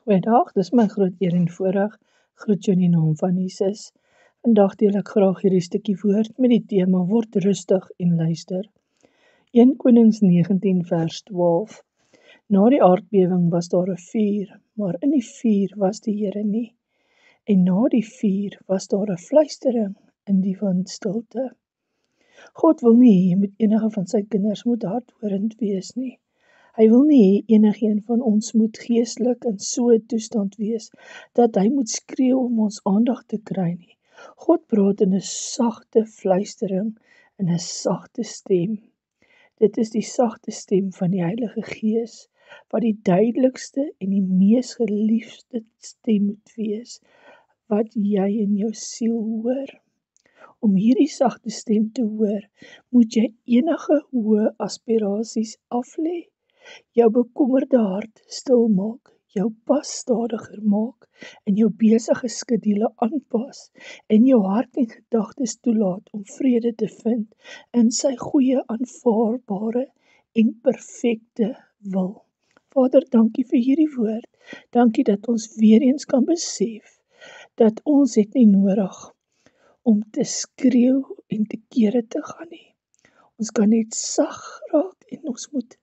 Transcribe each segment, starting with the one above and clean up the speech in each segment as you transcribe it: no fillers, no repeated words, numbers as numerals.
Goeiedag, dis my groot eer en voorreg. Groet jou in die naam van Jesus. Vandag deel ek graag hierdie stukkie woord met die tema word rustig en luister. 1 Konings 19 vers 12. Na die aardbewing was daar 'n vuur, maar in die vuur was die Here nie. En na die vuur was daar 'n fluistering in die windstilte. God wil nie hê met enige van sy kinders moet hardhorend wees nie. Hy wil nie hê enigeen van ons moet geestelik in so 'n toestand wees, dat hy moet skreeu om ons aandag te kry nie. God praat in 'n sagte fluistering, in 'n sagte stem. Dit is die sagte stem van die Heilige Gees, wat die duidelikste en die mees geliefde stem moet wees, wat jy in jou siel hoor. Om hierdie sagte stem te hoor, moet jy enige hoë aspirasies aflê. Jou bekommerde hart stil maak, jou pas stadiger maak, en jou besige skedule aanpas, en jou hart en gedagtes toelaat om vrede te vind in sy goeie, aanvaarbare en perfekte wil. Vader, dankie vir hierdie woord. Dankie dat ons weer eens kan besef, dat ons het nie nodig om te skreeu en te kere te gaan nie. Ons kan net sag raak en ons moet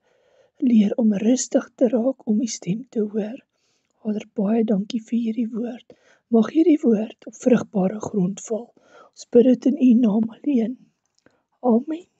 leer om rustig te raak om die stem te hoor. Vader, baie dankie vir hierdie woord. Mag hierdie woord op vrugbare grond val. Ons bid dit in U naam alleen. Amen.